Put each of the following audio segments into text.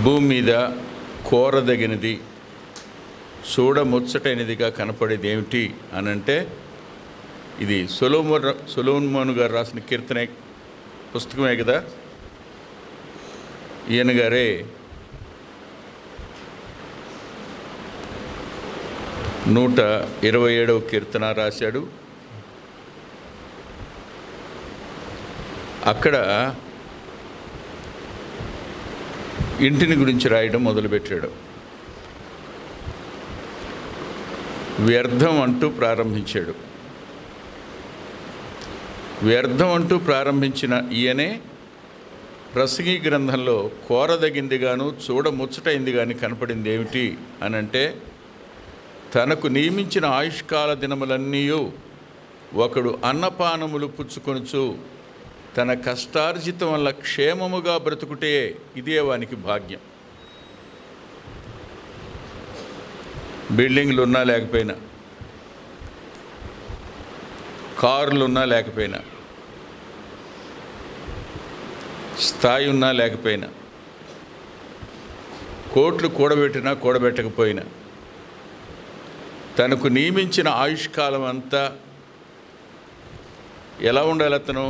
భూమి మీద కోరదగినది, చూడముచ్చటైనదిగా కనపడేది ఏమిటి అనంటే, ఇది సొలొమోను గారు రాసిన కీర్తన పుస్తకమే కదా. ఈయన గారే 127వ కీర్తన రాశాడు. అక్కడ ఇంటిని గురించి రాయడం మొదలుపెట్టాడు. వ్యర్థం అంటూ ప్రారంభించాడు. వ్యర్థం అంటూ ప్రారంభించిన ఈయనే ప్రసంగి గ్రంథంలో కోరదగిందిగాను చూడముచ్చటైంది కానీ కనపడింది ఏమిటి అనంటే, తనకు నియమించిన ఆయుష్కాల దినములన్నీ ఒకడు అన్నపానములు పుచ్చుకొనుచు తన కష్టార్జితం వల్ల క్షేమముగా బ్రతుకుటే ఇదే వానికి భాగ్యం. బిల్డింగ్లు ఉన్నా లేకపోయినా, కార్లు ఉన్నా లేకపోయినా, స్థాయి ఉన్నా లేకపోయినా, కోట్లు కూడబెట్టినా కూడబెట్టకపోయినా, తనకు నియమించిన ఆయుష్కాలం అంతా ఎలా ఉండాలి? అతను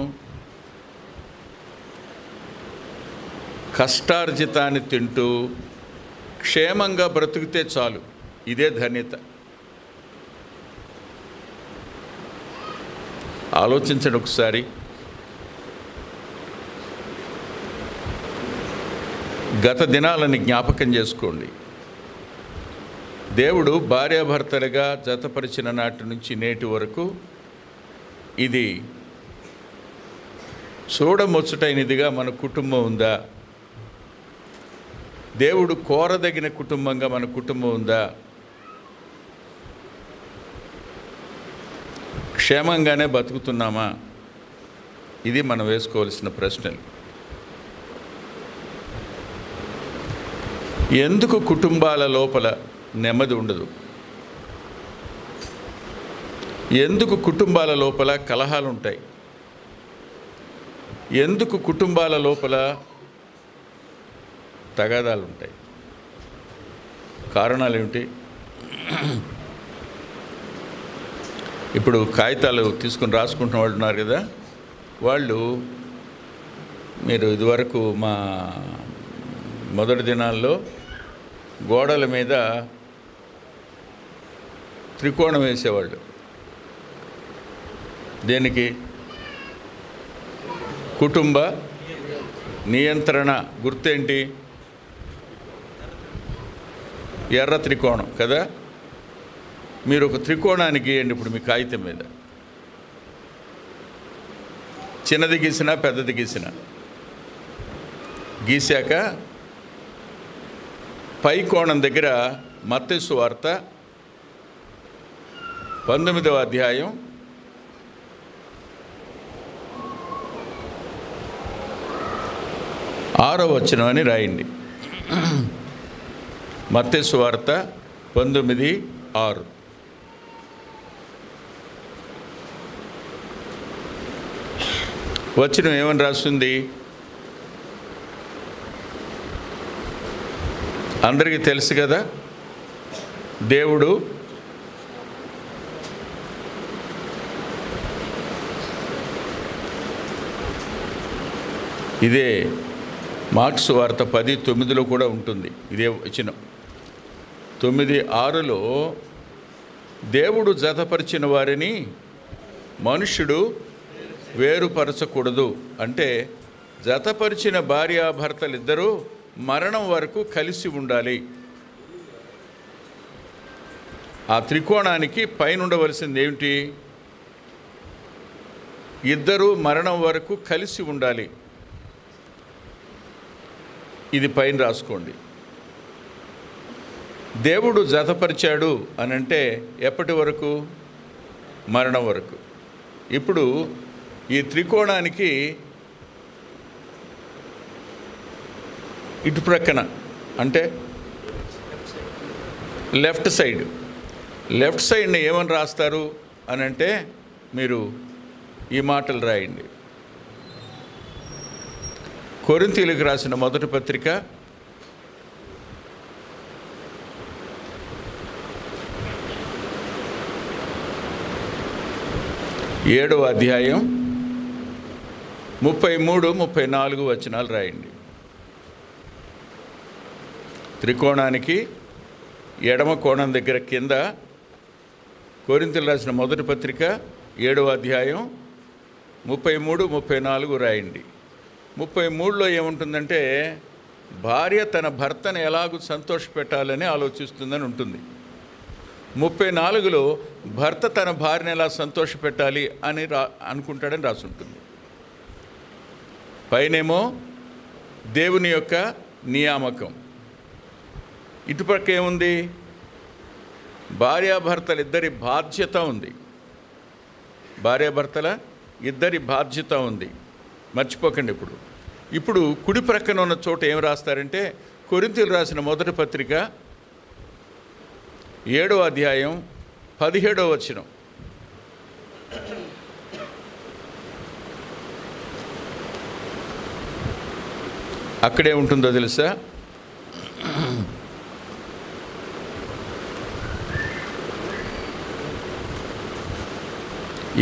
కష్టార్జితాన్ని తింటూ క్షేమంగా బ్రతికితే చాలు. ఇదే ధన్యత. ఆలోచించండి ఒకసారి. గత దినాలని జ్ఞాపకం చేసుకోండి. దేవుడు భార్యాభర్తలుగా జతపరిచిన నాటి నుంచి నేటి వరకు ఇది చూడముచ్చటైనదిగా మన కుటుంబం ఉందా? దేవుడు కోరదగిన కుటుంబంగా మన కుటుంబం ఉందా? క్షేమంగానే బతుకుతున్నామా? ఇది మనం వేసుకోవాల్సిన ప్రశ్నలు. ఎందుకు కుటుంబాల లోపల నెమ్మది ఉండదు? ఎందుకు కుటుంబాల లోపల కలహాలు ఉంటాయి? ఎందుకు కుటుంబాల లోపల తగాదాలు ఉంటాయి? కారణాలు ఏమిటి? ఇప్పుడు కాగితాలు తీసుకుని రాసుకుంటున్న వాళ్ళు ఉన్నారు కదా, వాళ్ళు మీరు ఇదివరకు మా మొదటి దినాల్లో గోడల మీద త్రికోణం వేసేవాళ్ళు. దేనికి? కుటుంబ నియంత్రణ. గుర్తేంటి? ఎర్ర త్రికోణం కదా. మీరు ఒక త్రికోణానికి గీయండి ఇప్పుడు మీ కాగితం మీద. చిన్నది గీసినా పెద్దది గీసినా గీశాక పై కోణం దగ్గర మత్తయి సువార్త 19వ అధ్యాయం 6వ వచనం అని రాయండి. మత్తయి సువార్త 19:6. వచనం ఏమని రాస్తుంది? అందరికీ తెలుసు కదా. దేవుడు ఇదే మార్క్స్ వార్త 10:9లో కూడా ఉంటుంది ఇదే వచనం. 9:6లో దేవుడు జతపరిచిన వారిని మనుష్యుడు వేరుపరచకూడదు అంటే, జతపరిచిన భార్యాభర్తలిద్దరూ మరణం వరకు కలిసి ఉండాలి. ఆ త్రికోణానికి పైన ఉండవలసింది ఏమిటి? ఇద్దరూ మరణం వరకు కలిసి ఉండాలి. ఇది పైన రాసుకోండి. దేవుడు జతపరిచాడు అనంటే ఎప్పటి వరకు? మరణం వరకు. ఇప్పుడు ఈ త్రికోణానికి ఇటు ప్రక్కన అంటే లెఫ్ట్ సైడ్ని ఏమని రాస్తారు అనంటే, మీరు ఈ మాటలు రాయండి. కొరింథీయులకు రాసిన మొదటి పత్రిక 7వ అధ్యాయం 33, 34 వచనాలు రాయండి. త్రికోణానికి ఎడమ కోణం దగ్గర కింద కొరింథీయులకు రాసిన మొదటి పత్రిక 7వ అధ్యాయం 33, 34 రాయండి. 33లో ఏముంటుందంటే, భార్య తన భర్తను ఎలాగూ సంతోషపెట్టాలని ఆలోచిస్తుందని ఉంటుంది. 34లో భర్త తన భార్యను ఎలా సంతోషపెట్టాలి అని అనుకుంటాడని రాసి ఉంటుంది. పైనేమో దేవుని యొక్క నియామకం, ఇటుపక్క ఏముంది? భార్యాభర్తల ఇద్దరి బాధ్యత ఉంది. భార్యాభర్తల ఇద్దరి బాధ్యత ఉంది, మర్చిపోకండి. ఇప్పుడు కుడి ప్రక్కన ఉన్న చోట ఏం రాస్తారంటే, కొరింథీయులకు రాసిన మొదటి పత్రిక 7వ అధ్యాయం 17వ వచనం. అక్కడే ఉంటుందో తెలుసా?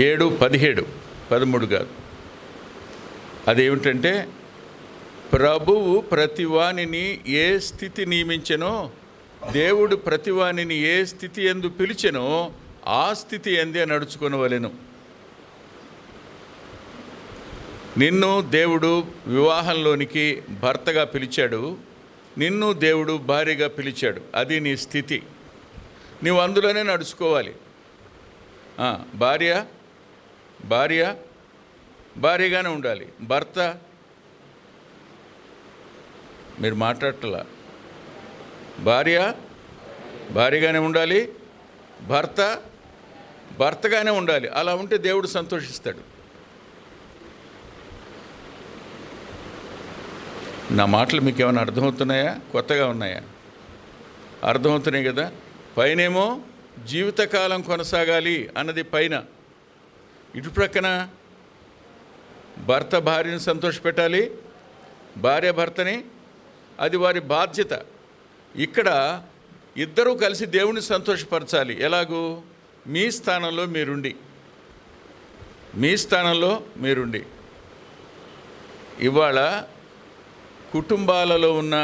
ఏడు 17, 13 కాదు. అదేమిటంటే, ప్రభువు ప్రతివానిని ఏ స్థితి నియమించెనో, దేవుడు ప్రతివానిని ఏ స్థితి యందు పిలిచెనో ఆ స్థితి ఎందే నడుచుకొనవలెను. నిన్ను దేవుడు వివాహంలోనికి భర్తగా పిలిచాడు, నిన్ను దేవుడు భార్యగా పిలిచాడు. అది నీ స్థితి, నీవు అందులోనే నడుచుకోవాలి. భార్యగానే ఉండాలి. భర్త, మీరు మాట్లాడటలా, భార్యగానే ఉండాలి, భర్తగానే ఉండాలి. అలా ఉంటే దేవుడు సంతోషిస్తాడు. నా మాటలు మీకు ఏమైనా అర్థమవుతున్నాయా? కొత్తగా ఉన్నాయా? అర్థమవుతున్నాయి కదా. పైనేమో జీవితకాలం కొనసాగాలి అన్నది పైన, ఇటు ప్రక్కన భర్త భార్యను సంతోషపెట్టాలి, భార్య భర్తని, అది వారి బాధ్యత. ఇక్కడ ఇద్దరూ కలిసి దేవుని సంతోషపరచాలి. ఎలాగూ? మీ స్థానంలో మీరుండి. ఇవాళ కుటుంబాలలో ఉన్న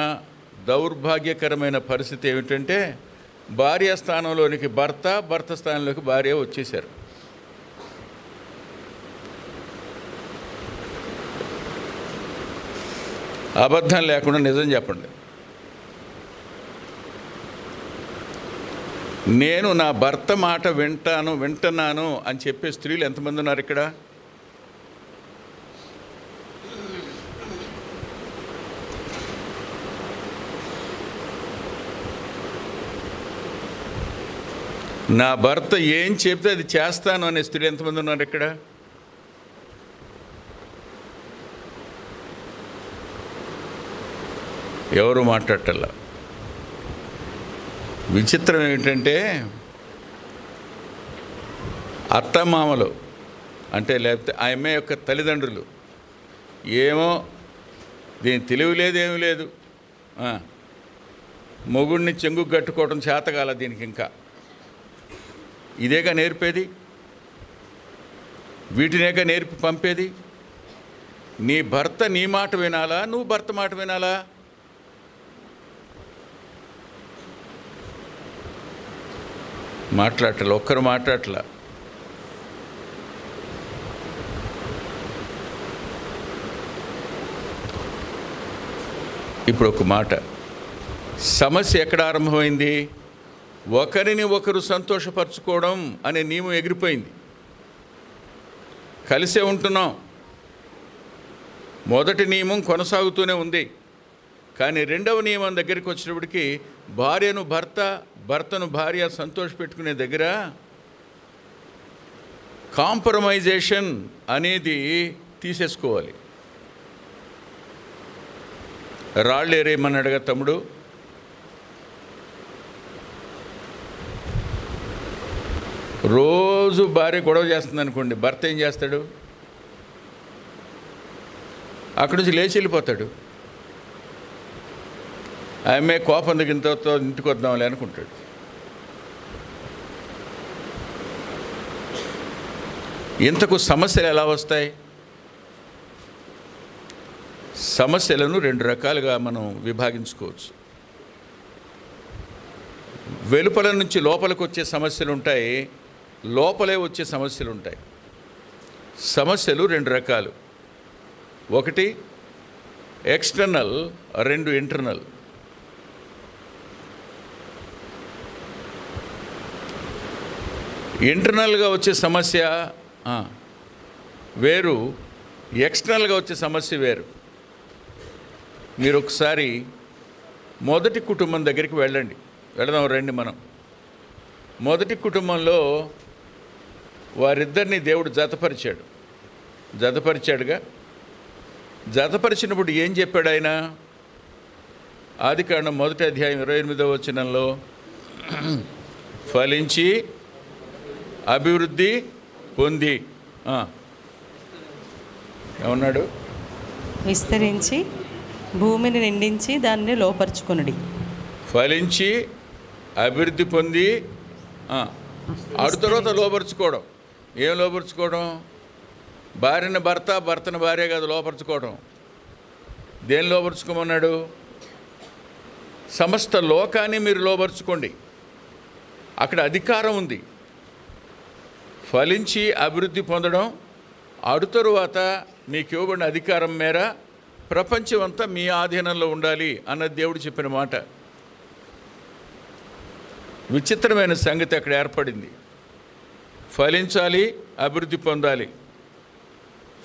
దౌర్భాగ్యకరమైన పరిస్థితి ఏమిటంటే, భార్య స్థానంలోనికి భర్త స్థానంలోకి భార్య వచ్చేశారు. అబద్ధం లేకుండా నిజం చెప్పండి. నేను నా భర్త మాట వింటున్నాను అని చెప్పే స్త్రీలు ఎంతమంది ఉన్నారు ఇక్కడ? నా భర్త ఏం చెప్తే అది చేస్తాను అనే స్త్రీలు ఎంతమంది ఉన్నారు ఇక్కడ? ఎవరు మాట్లాడటల్లా. విచిత్రం ఏమిటంటే, అత్తమామలు అంటే, లేకపోతే ఆ అమ్మాయి యొక్క తల్లిదండ్రులు ఏమో దీని తెలివి లేదు, ఏమీ లేదు, మొగుడిని చెంగు కట్టుకోవడం చేతగాల దీనికి, ఇంకా ఇదేగా నేర్పేది, వీటినేగా నేర్పి పంపేది. నీ భర్త నీ మాట వినాలా, నువ్వు భర్త మాట వినాలా? మాట్లాడలే, ఒక్కరు మాట్లాడలే. ఇప్పుడు ఒక మాట, సమస్య ఎక్కడ ఆరంభమైంది? ఒకరిని ఒకరు సంతోషపరచుకోవడం అనే నియమం ఎగిరిపోయింది. కలిసే ఉంటున్నాం, మొదటి నియమం కొనసాగుతూనే ఉంది. కానీ రెండవ నియమం దగ్గరికి వచ్చినప్పటికీ భార్యను భర్తను భార్య సంతోషపెట్టుకునే దగ్గర కాంప్రమైజేషన్ అనేది తీసేసుకోవాలి. రాళ్ళు ఏరేయమన్నాడుగా తమ్ముడు. రోజు భార్య గొడవ చేస్తుంది అనుకోండి, భర్త ఏం చేస్తాడు? అక్కడి నుంచి లేచి వెళ్ళిపోతాడు. ఆమె కోపం దిగిన తర్వాత ఇంటికి వద్దాంలే అనుకుంటాడు. ఇంతకు సమస్యలు ఎలా వస్తాయి? సమస్యలను 2 రకాలుగా మనం విభాగించుకోవచ్చు. వెలుపల నుంచి లోపలికి వచ్చే సమస్యలు ఉంటాయి, లోపలే వచ్చే సమస్యలు ఉంటాయి. సమస్యలు 2 రకాలు. ఒకటి ఎక్స్టర్నల్, 2 ఇంటర్నల్. ఇంటర్నల్గా వచ్చే సమస్య వేరు, ఎక్స్టర్నల్గా వచ్చే సమస్య వేరు. మీరు ఒకసారి మొదటి కుటుంబం దగ్గరికి వెళదాం రండి. మనం మొదటి కుటుంబంలో వారిద్దరిని దేవుడు జతపరిచాడుగా. జతపరిచినప్పుడు ఏం చెప్పాడు ఆయన? ఆదికాండం 1వ అధ్యాయం 28వ వచనంలో ఫలించి అభివృద్ధి పొంది ఏమన్నాడు? విస్తరించి భూమిని నిండించి దాన్ని లోపరుచుకొనుడి. ఫలించి అభివృద్ధి పొంది అటు తర్వాత లోపరుచుకోవడం. ఏం లోపరుచుకోవడం? భార్యను భర్త, భర్తను భార్య కాదు లోపరుచుకోవడం. దేని లోపరుచుకోమన్నాడు? సమస్త లోకాన్ని మీరు లోపరుచుకోండి. అక్కడ అధికారం ఉంది. ఫలించి అభివృద్ధి పొందడం, అటు తరువాత మీకు ఇవ్వబడిన అధికారం మేర ప్రపంచం అంతా మీ ఆధీనంలో ఉండాలి అన్నది దేవుడు చెప్పిన మాట. విచిత్రమైన సంగతి అక్కడ ఏర్పడింది. ఫలించాలి, అభివృద్ధి పొందాలి.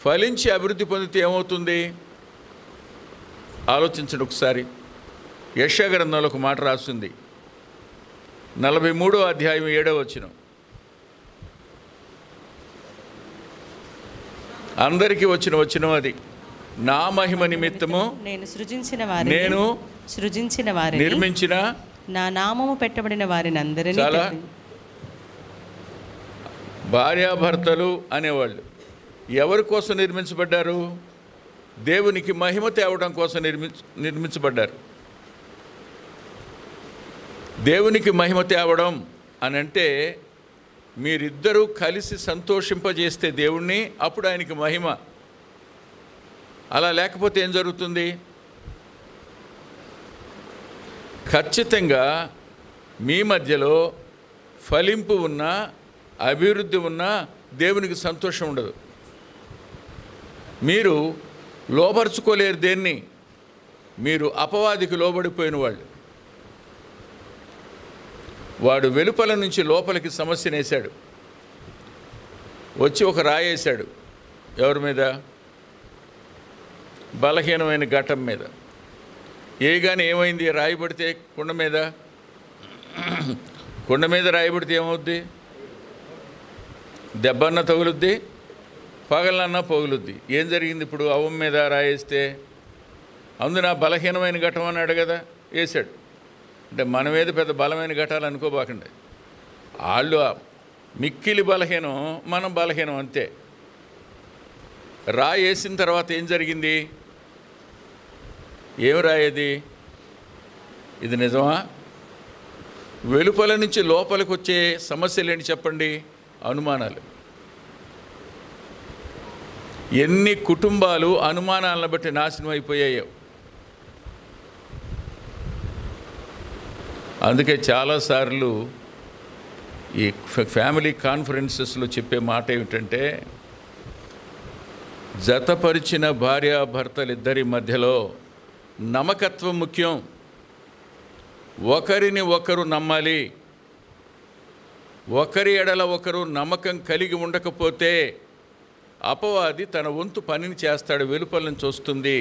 ఫలించి అభివృద్ధి పొందితే ఏమవుతుంది? ఆలోచించండి ఒకసారి. యెషయా గ్రంథంలో ఒక మాట రాస్తుంది, 43వ అధ్యాయం 7వ వచనం. అందరికీ వచ్చిన వచనం అది. నా మహిమ నిమిత్తము నేను సృజించిన వారిని నిర్మించిన నా నామము పెట్టబడిన వారిని అందరినీ. చాలా భార్యాభర్తలు అనేవాళ్ళు ఎవరి కోసం నిర్మించబడ్డారు? దేవునికి మహిమ తేవడం కోసం నిర్మించబడ్డారు. దేవునికి మహిమ తేవడం అని అంటే మీరిద్దరూ కలిసి సంతోషింపజేస్తే దేవుణ్ణి, అప్పుడు ఆయనకి మహిమ. అలా లేకపోతే ఏం జరుగుతుంది? ఖచ్చితంగా మీ మధ్యలో ఫలింపు ఉన్నా, అభివృద్ధి ఉన్నా దేవునికి సంతోషం ఉండదు. మీరు లోపరుచుకోలేరు దేన్ని. మీరు అపవాదికి లోబడిపోయిన వాళ్ళు. వాడు వెలుపల నుంచి లోపలికి సమస్యనేసాడు. వచ్చి ఒక రాయేశాడు. ఎవరి మీద? బలహీనమైన ఘటం మీద. కానీ ఏమైంది? రాయి పడితే కుండ మీద రాయి పడితే ఏమవుద్ది? దెబ్బన్న తగులుద్ది, పగలన్నా పగులుద్ది. ఏం జరిగింది ఇప్పుడు? అవం మీద రాయేస్తే అందున బలహీనమైన ఘటం అన్నాడు కదా, వేసాడు. అంటే మన మీద పెద్ద బలమైన ఘటాలు అనుకోబాకండి. వాళ్ళు మిక్కిలి బలహీనం, మనం బలహీనం అంతే. రాయి వేసిన తర్వాత ఏం జరిగింది? ఏం రాయేది? ఇది నిజమా? వెలుపల నుంచి లోపలికి వచ్చే సమస్యలు ఏంటి చెప్పండి? అనుమానాలు. ఎన్ని కుటుంబాలు అనుమానాలను బట్టి నాశనం అయిపోయాయో. అందుకే చాలాసార్లు ఈ ఫ్యామిలీ కాన్ఫరెన్సెస్లో చెప్పే మాట ఏమిటంటే, జతపరిచిన భార్యాభర్తలిద్దరి మధ్యలో నమ్మకత్వం ముఖ్యం. ఒకరిని ఒకరు నమ్మాలి. ఒకరి ఎడల ఒకరు నమ్మకం కలిగి ఉండకపోతే అపవాది తన వంతు పనిని చేస్తాడు, వెలుపల నుంచి వస్తుంది.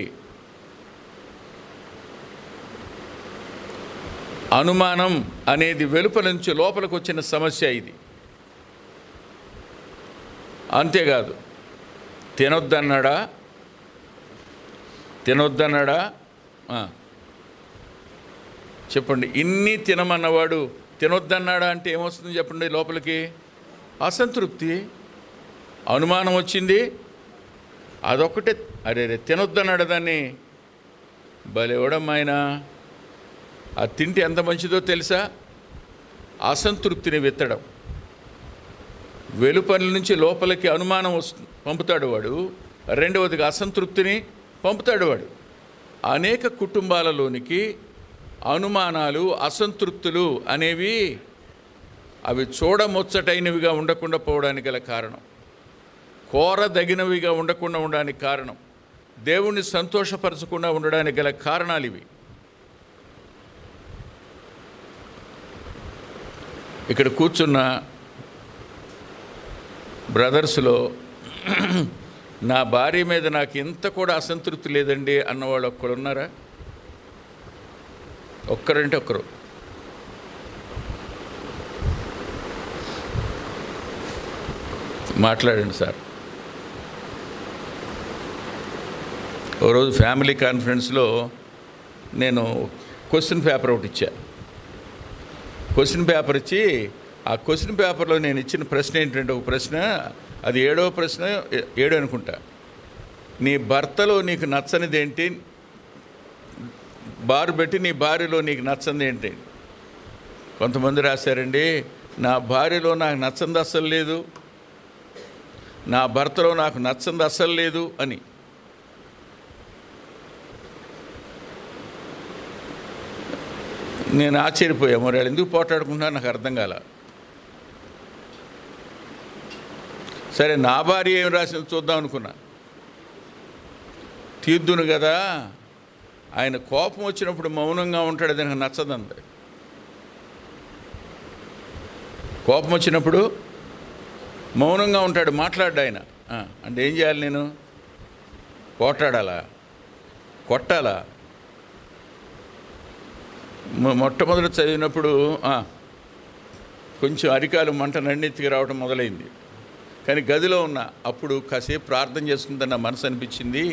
అనుమానం అనేది వెలుపల నుంచి లోపలికి వచ్చిన సమస్య ఇది. అంతేకాదు, తినొద్దన్నాడా? చెప్పండి. ఇన్ని తినమన్నవాడు తినొద్దన్నాడా అంటే ఏమొస్తుంది చెప్పండి? లోపలికి అసంతృప్తి, అనుమానం వచ్చింది. అదొక్కటే. అరే తినొద్దన్నాడు దాన్ని, భలేవడమ్మాయన అది తింటే ఎంత మంచిదో తెలుసా? అసంతృప్తిని వెత్తడం. వెలుపలి నుంచి లోపలికి అనుమానం పంపుతాడు వాడు. రెండవదిగా అసంతృప్తిని పంపుతాడు వాడు. అనేక కుటుంబాలలోనికి అనుమానాలు, అసంతృప్తులు అనేవి అవి చూడముచ్చటైనవిగా ఉండకుండా పోవడానికి గల కారణం, కోరదగినవిగా ఉండకుండా ఉండడానికి కారణం, దేవుణ్ణి సంతోషపరచకుండా ఉండడానికి గల కారణాలు ఇవి. ఇక్కడ కూర్చున్న బ్రదర్స్లో నా భార్య మీద నాకు ఇంత కూడా అసంతృప్తి లేదండి అన్నవాళ్ళు ఒక్కరు ఉన్నారా? ఒక్కరంటే ఒక్కరు. మాట్లాడండి సార్. ఓ రోజు ఫ్యామిలీ కాన్ఫరెన్స్లో నేను క్వశ్చన్ పేపర్ ఒకటి ఇచ్చా. క్వశ్చన్ పేపర్ ఇచ్చి ఆ క్వశ్చన్ పేపర్లో నేను ఇచ్చిన ప్రశ్న ఏంటంటే, ఒక ప్రశ్న, అది 7వ ప్రశ్న, 7 అనుకుంటా. నీ భర్తలో నీకు నచ్చనిది ఏంటి, బారు పెట్టి నీ భార్యలో నీకు నచ్చనిది ఏంటి? కొంతమంది రాశారండి, నా భార్యలో నాకు నచ్చనిది అస్సలు లేదు, నా భర్తలో నాకు నచ్చనిది అస్సలు లేదు అని. నేను ఆశ్చర్యపోయా, మరి వాళ్ళు ఎందుకు పోట్లాడుకుంటున్నారు నాకు అర్థం కాల. సరే, నా భార్య ఏం రాసిందో చూద్దాం అనుకున్నా. తీర్దును కదా, ఆయన కోపం వచ్చినప్పుడు మౌనంగా ఉంటాడు, అది నాకు నచ్చదంది. కోపం వచ్చినప్పుడు మౌనంగా ఉంటాడు, మాట్లాడ్డా ఆయన. అంటే ఏం చేయాలి నేను? పోట్లాడాలా? కొట్టాలా? మొట్టమొదటి చదివినప్పుడు కొంచెం అరికాలు మంట నన్నెత్తికి రావడం మొదలైంది. కానీ గదిలో ఉన్న అప్పుడు కాసేపు ప్రార్థన చేసుకుందని నా మనసు అనిపించింది,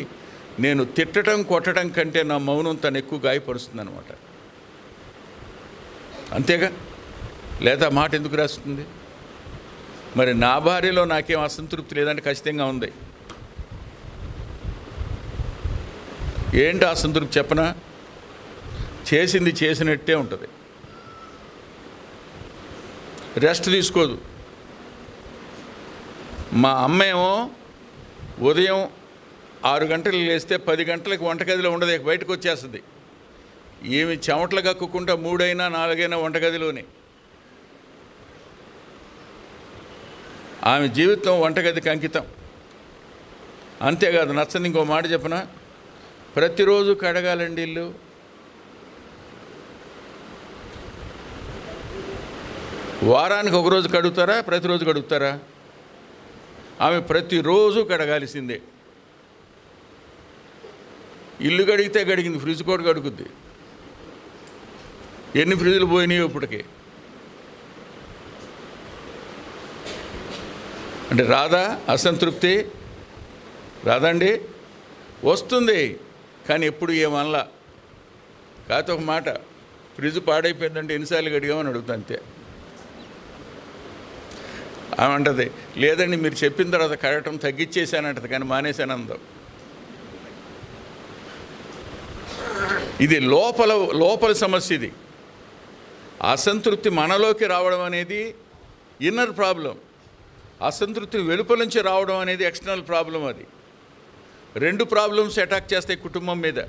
నేను తిట్టడం కొట్టడం కంటే నా మౌనం తను ఎక్కువ గాయపరుస్తుంది అనమాట. అంతేగా, లేదా మాట ఎందుకు రాస్తుంది? మరి నా భార్యలో నాకేం అసంతృప్తి లేదంటే ఖచ్చితంగా ఉంది. ఏంటి అసంతృప్తి చెప్పనా? చేసింది చేసినట్టే ఉంటుంది, రెస్ట్ తీసుకోదు. మా అమ్మేమో ఉదయం 6 గంటలకు లేస్తే 10 గంటలకు వంటగదిలో ఉండదు, బయటకు వచ్చేస్తుంది. ఏమి చెమటలు కక్కుకుంటా 3 అయినా 4 అయినా వంటగదిలోనే. ఆమె జీవితం వంటగదికి అంకితం. అంతేకాదు, నచ్చని ఇంకో మాట చెప్పనా, ప్రతిరోజు కడగాలండి ఇల్లు. వారానికి ఒకరోజు కడుగుతారా, ప్రతిరోజు కడుగుతారా? ఆమె ప్రతిరోజు కడగాల్సిందే. ఇల్లు కడిగితే గడిగింది, ఫ్రిడ్జ్ కూడా కడుగుద్ది. ఎన్ని ఫ్రిడ్జ్లు పోయినాయో ఇప్పటికి. అంటే రాదా అసంతృప్తి? రాదండి, వస్తుంది. కానీ ఎప్పుడు ఏమనలా. కాకపోతే ఒక మాట, ఫ్రిడ్జ్ పాడైపోయిందంటే ఎన్నిసార్లు కడిగామని అడుగుతా అంతే. ఆమె అంటది, లేదండి మీరు చెప్పిన తర్వాత కడగటం తగ్గించేసానంటది, కానీ మానేశాను అందం. ఇది లోపల సమస్య. ఇది అసంతృప్తి మనలోకి రావడం అనేది ఇన్నర్ ప్రాబ్లం, అసంతృప్తి వెలుపల నుంచి రావడం అనేది ఎక్స్టర్నల్ ప్రాబ్లం. అది 2 ప్రాబ్లమ్స్ అటాక్ చేస్తాయి కుటుంబం మీద.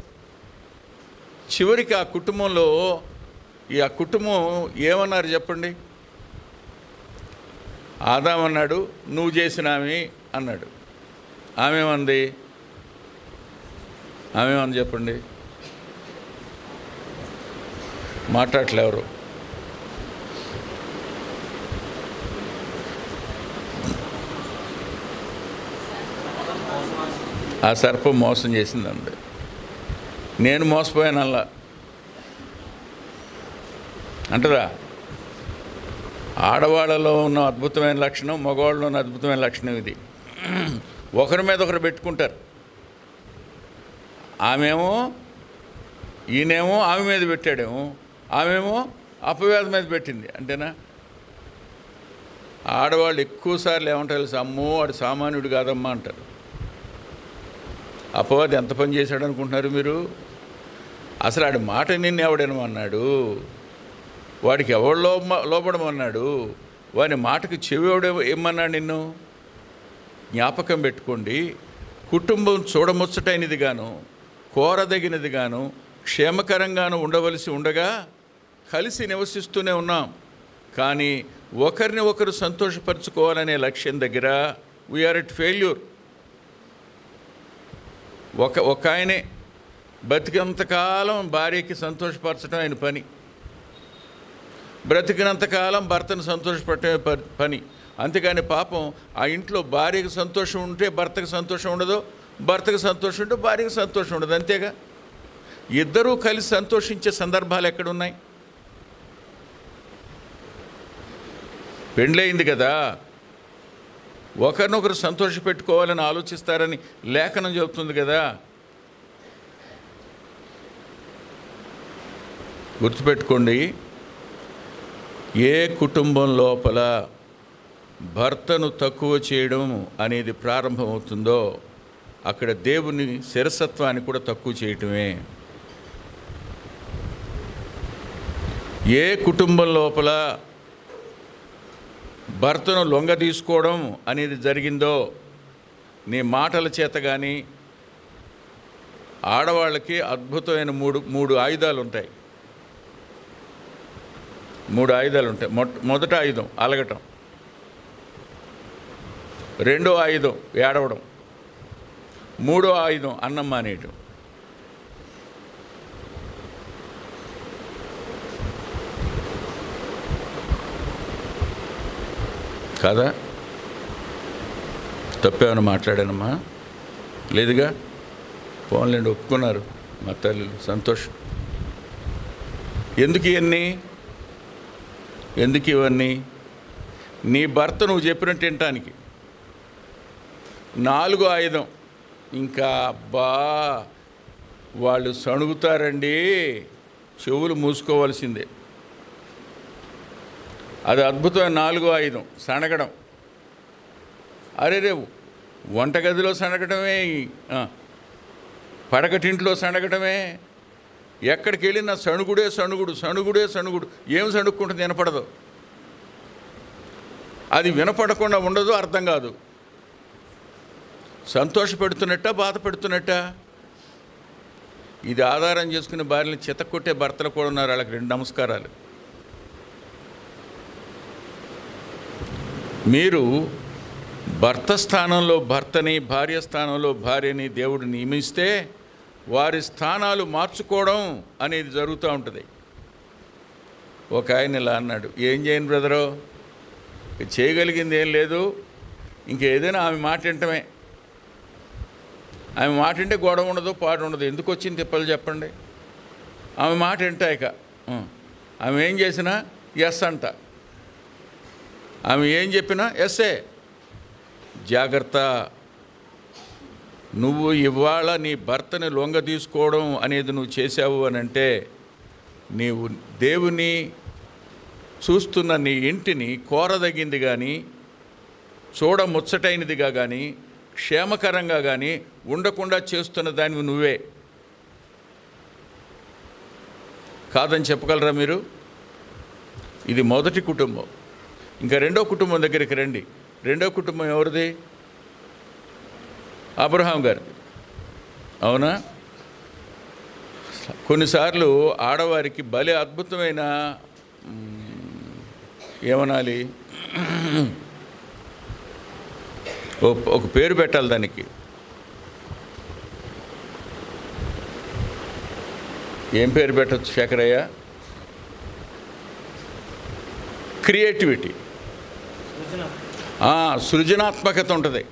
చివరికి ఆ కుటుంబంలో ఆ కుటుంబం ఏమన్నారు చెప్పండి? ఆదామన్నాడు, నువ్వు చేసిన ఆమె అన్నాడు. ఆమెమంది చెప్పండి? మాట్లాడలే ఎవరు. ఆ సర్పం మోసం చేసింది అంది. నేను మోసపోయాను అలా అంటదా? ఆడవాళ్ళలో ఉన్న అద్భుతమైన లక్షణం, మగవాళ్ళలో ఉన్న అద్భుతమైన లక్షణం ఇది. ఒకరి మీద ఒకరు పెట్టుకుంటారు. ఆమెమో ఈయనేమో ఆమె మీద పెట్టాడేమో, ఆమెమో అపవాదం మీద పెట్టింది. అంతేనా? ఆడవాళ్ళు ఎక్కువసార్లు ఏమంటారు తెలుసు, అమ్మో వాడు సామాన్యుడు కాదమ్మా అంటారు. అపవాది ఎంత పని చేశాడు అనుకుంటున్నారు మీరు? అసలు ఆడి మాట నిన్ను ఎవడేనమన్నాడు? వాడికి ఎవడు లోపడమన్నాడు? వాని మాటకు చెవివాడు ఏమన్నాడు నిన్ను? జ్ఞాపకం పెట్టుకోండి, కుటుంబం చూడముచ్చటైనదిగాను కోరదగినదిగాను క్షేమకరంగాను ఉండవలసి ఉండగా కలిసి నివసిస్తూనే ఉన్నాం. కానీ ఒకరిని ఒకరు సంతోషపరచుకోవాలనే లక్ష్యం దగ్గర వీఆర్ ఎట్ ఫెయిల్యూర్. ఒక ఆయనే బతికినంతకాలం భార్యకి సంతోషపరచడం ఆయన పని, బ్రతికినంతకాలం భర్తను సంతోషపెట్టమే పని. అంతేగాని పాపం ఆ ఇంట్లో భార్యకు సంతోషం ఉంటే భర్తకు సంతోషం ఉండదు, భర్తకు సంతోషం ఉంటే భార్యకు సంతోషం ఉండదు. అంతేగా, ఇద్దరూ కలిసి సంతోషించే సందర్భాలు ఎక్కడున్నాయి? పెండ్లయింది కదా, ఒకరినొకరు సంతోషపెట్టుకోవాలని ఆలోచిస్తారని లేఖనం చెబుతుంది కదా. గుర్తుపెట్టుకోండి, ఏ కుటుంబం లోపల భర్తను తక్కువ చేయడం అనేది ప్రారంభమవుతుందో అక్కడ దేవుని శిరసత్వాన్ని కూడా తక్కువ చేయటమే. ఏ కుటుంబం లోపల భర్తను లొంగ తీసుకోవడం అనేది జరిగిందో, నీ మాటల చేత కానీ, ఆడవాళ్ళకి అద్భుతమైన మూడు ఆయుధాలు ఉంటాయి. మొదట ఆయుధం అలగటం, రెండో ఆయుధం ఏడవడం, మూడో ఆయుధం అన్నం మానేయటం. కాదా? తప్పేమైనా మాట్లాడానమ్మా? లేదుగా. పోన్లేండి, ఒప్పుకున్నారు మా తల్లులు, సంతోషం. ఎందుకు ఇవన్నీ? నీ భర్త నువ్వు చెప్పినట్టు వినటానికి. నాలుగో ఆయుధం, ఇంకా అబ్బా వాళ్ళు సణుగుతారండి, చెవులు మూసుకోవాల్సిందే. అది అద్భుతమైన నాలుగో ఆయుధం, సనగడం. అరే రేవు వంటగదిలో సనగడమే, పడకటింట్లో సనగడమే, ఎక్కడికి వెళ్ళినా సణుగుడే సణుగుడు. ఏం సణుక్కుంటుంది? వినపడదు. అది వినపడకుండా ఉండదు, అర్థం కాదు. సంతోషపెడుతున్నట్ట, బాధ పెడుతున్నట్ట? ఇది ఆధారం చేసుకుని భార్యని చితక్కొట్టే భర్తలు కూడా ఉన్నారు. వాళ్ళకి 2 నమస్కారాలు. మీరు భర్త స్థానంలో భర్తని, భార్య స్థానంలో భార్యని దేవుడు నియమిస్తే వారి స్థానాలు మార్చుకోవడం అనేది జరుగుతూ ఉంటుంది. ఒక ఆయన ఇలా అన్నాడు, ఏం చేయను బ్రదరు, చేయగలిగింది ఏం లేదు, ఇంకేదైనా ఆమె మాట వింటమే. ఆమె మాట వింటే గొడవ ఉండదు, పాడు ఉండదు. ఎందుకు వచ్చింది తిప్పలు చెప్పండి? ఆమె మాట వింటాయిక. ఆమె ఏం చేసినా ఎస్ అంట, ఆమె ఏం చెప్పినా ఎస్ఏ. జాగ్రత్త. నువ్వు ఇవాళ నీ భర్తని లొంగ తీసుకోవడం అనేది నువ్వు చేసావు అని అంటే, నీవు దేవుని చూస్తున్న నీ ఇంటిని కోరదగింది కానీ, చూడముచ్చటైనదిగా కానీ, క్షేమకరంగా కానీ ఉండకుండా చేస్తున్న దానివి నువ్వే. కాదని చెప్పగలరా మీరు? ఇది మొదటి కుటుంబం. ఇంకా రెండో కుటుంబం దగ్గరికి రండి. రెండో కుటుంబం ఎవరిది? అబ్రహాం గారిది. అవునా? కొన్నిసార్లు ఆడవారికి భలే అద్భుతమైన ఏమనాలి, ఒక పేరు పెట్టాలి దానికి. ఏం పేరు పెట్టచ్చు శేఖరయ్య? క్రియేటివిటీ, సృజనాత్మకత ఉంటుంది.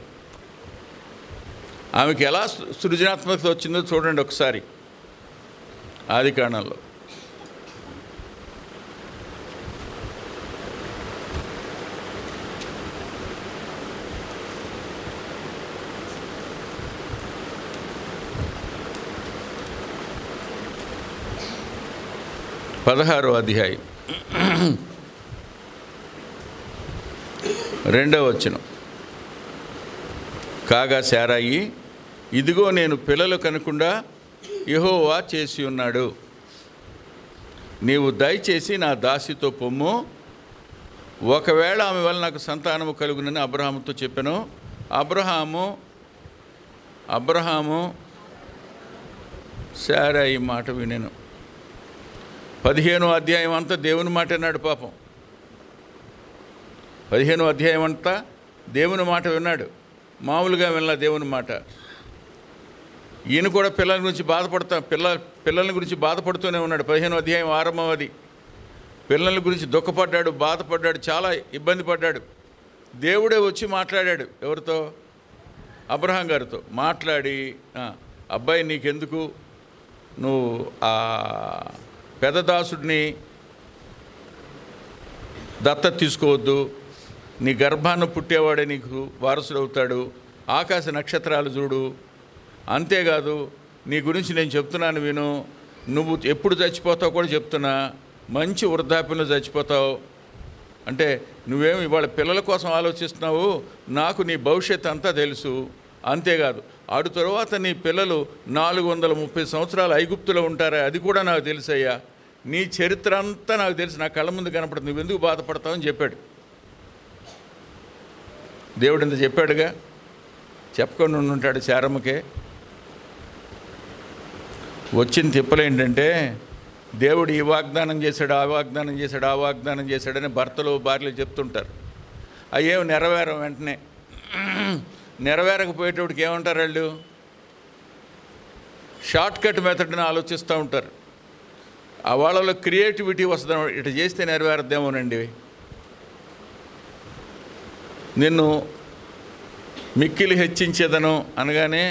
ఆమెకి ఎలా సృజనాత్మకత వచ్చిందో చూడండి ఒకసారి. ఆదికాండంలో పదహారో అధ్యాయం 2వ వచనం. కాగా శారాయి, ఇదిగో నేను పిల్లలు కనకుండా యెహోవా చేసి ఉన్నాడు. నీవు దయచేసి నా దాసితో పొమ్ము, ఒకవేళ ఆమె వల్ల నాకు సంతానము కలుగునని అబ్రహాముతో చెప్పాను. అబ్రహాము సరే ఈ మాట వినెను. 15వ అధ్యాయం అంతా దేవుని మాట విన్నాడు పాపం. 15వ అధ్యాయం అంతా దేవుని మాట విన్నాడు. మామూలుగా వినలా దేవుని మాట. ఈయన కూడా పిల్లల గురించి బాధపడుతూనే ఉన్నాడు. 15వ అధ్యాయం ఆరంభం. పిల్లల గురించి దుఃఖపడ్డాడు, బాధపడ్డాడు, చాలా ఇబ్బంది పడ్డాడు. దేవుడే వచ్చి మాట్లాడాడు. ఎవరితో? అబ్రహాం గారితో మాట్లాడి, అబ్బాయి నీకెందుకు, నువ్వు ఆ పెదదాసుడిని దత్తత తీసుకోవద్దు, నీ గర్భాన్ని పుట్టేవాడే నీకు వారసుడవుతాడు, ఆకాశ నక్షత్రాలు చూడు, అంతేకాదు నీ గురించి నేను చెప్తున్నాను విను, నువ్వు ఎప్పుడు చచ్చిపోతావు కూడా చెప్తున్నా, మంచి వృద్ధాప్యంలో చచ్చిపోతావు. అంటే నువ్వేమి ఇవాళ పిల్లల కోసం ఆలోచిస్తున్నావు, నాకు నీ భవిష్యత్తు అంతా తెలుసు, అంతేకాదు ఆడు తరువాత నీ పిల్లలు 430 సంవత్సరాలు ఐగుప్తులో ఉంటారా, అది కూడా నాకు తెలుసయ్యా, నీ చరిత్ర అంతా నాకు తెలుసు, నా కళ్ళ ముందు కనపడుతుంది, నువ్వు ఎందుకు బాధపడతావు అని చెప్పాడు. దేవుడు ఇంత చెప్పాడుగా, చెప్పకుండా ఉంటాడు శారమ్మకే. వచ్చిన తిప్పలేంటంటే దేవుడు ఈ వాగ్దానం చేశాడు, ఆ వాగ్దానం చేశాడని భర్తలు భార్యలు చెప్తుంటారు. అయ్యేవి నెరవేరం వెంటనే. నెరవేరకపోయేటప్పటికి ఏమంటారు వాళ్ళు? షార్ట్ కట్ మెథడ్ని ఆలోచిస్తూ ఉంటారు. ఆ వాళ్ళలో క్రియేటివిటీ వస్తుంది. ఇటు చేస్తే నెరవేరద్దేమోనండి, నిన్ను మిక్కిలి హెచ్చించేదను అనగానే,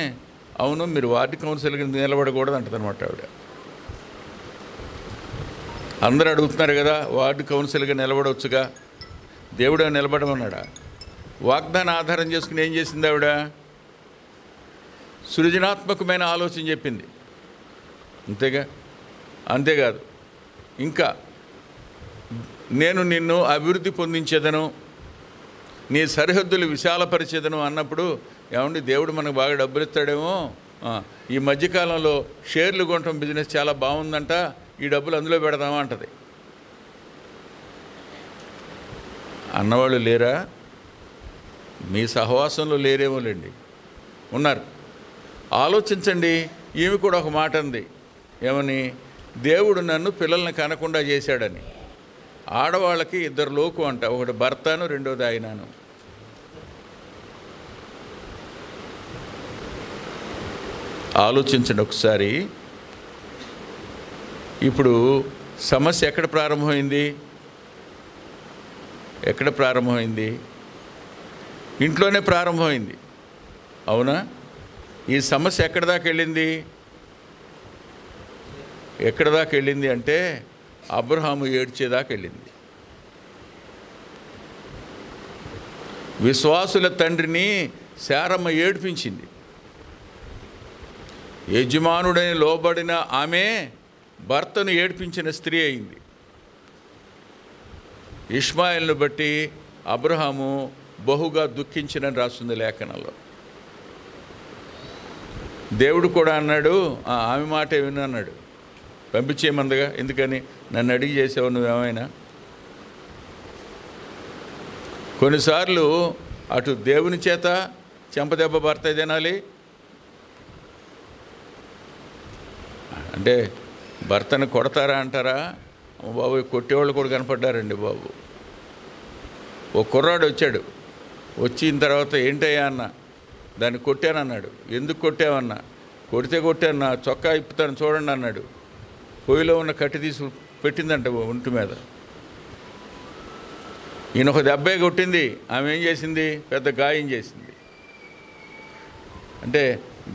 అవును మీరు వార్డు కౌన్సిల్కి నిలబడకూడదు అంటదనమాట ఆవిడ. అందరూ అడుగుతున్నారు కదా, వార్డు కౌన్సిల్గా నిలబడవచ్చుగా, దేవుడు నిలబడమన్నాడా? వాగ్దానం ఆధారం చేసుకుని ఏం చేసింది ఆవిడ? సృజనాత్మకమైన ఆలోచన చెప్పింది. అంతేకాదు ఇంకా నేను నిన్ను అభివృద్ధి పొందించేదను, నీ సరిహద్దులు విశాలపరిచేదను అన్నప్పుడు, ఏమండి దేవుడు మనకు బాగా డబ్బులు ఇస్తాడేమో, ఈ మధ్యకాలంలో షేర్లు కొనటం బిజినెస్ చాలా బాగుందంట, ఈ డబ్బులు అందులో పెడదామా అంటది. అన్నవాళ్ళు లేరా? మీ సహవాసంలో లేరేమోలేండి, ఉన్నారు. ఆలోచించండి. ఈమె కూడా ఒక మాట అంది, ఏమని? దేవుడు నన్ను పిల్లల్ని కనకుండా చేశాడని. ఆడవాళ్ళకి 2 లోకు అంట, ఒకటి భర్తను, రెండోది ఆయనను. ఆలోచించండి ఒకసారి. ఇప్పుడు సమస్య ఎక్కడ ప్రారంభమైంది? ఇంట్లోనే ప్రారంభమైంది, అవునా? ఈ సమస్య ఎక్కడి దాకా వెళ్ళింది అంటే అబ్రహాము ఏడ్చేదాకా వెళ్ళింది. విశ్వాసుల తండ్రిని శారమ్మ ఏడ్పించింది. యజమానుడని లోబడిన ఆమె భర్తను ఏడ్పించిన స్త్రీ అయింది. ఇష్మాయిల్ను బట్టి అబ్రహాము బహుగా దుఃఖించినని రాస్తుంది లేఖనంలో. దేవుడు కూడా అన్నాడు, ఆమె మాటే విను అన్నాడు, పంపించేయమందగా. ఎందుకని? నన్ను అడిగి చేసావు నువ్వేమైనా? కొన్నిసార్లు అటు దేవుని చేత చెంపదెబ్బ భర్త తినాలి, అంటే భర్తను కొడతారా అంటారా? బాబు కొట్టేవాళ్ళు కూడా కనపడ్డారండి బాబు. ఓ కుర్రాడు వచ్చాడు, వచ్చిన తర్వాత ఏంటయ్యా అన్న, దాన్ని కొట్టానన్నాడు. ఎందుకు కొట్టావన్నా? కొట్టాను, నా చొక్కా ఇప్పుతాను చూడండి అన్నాడు. పొయ్యిలో ఉన్న కట్టి తీసి పెట్టిందంట ఒంటి మీద. ఈయన ఒక దెబ్బే కొట్టింది, ఆమె ఏం చేసింది? పెద్ద గాయం చేసింది. అంటే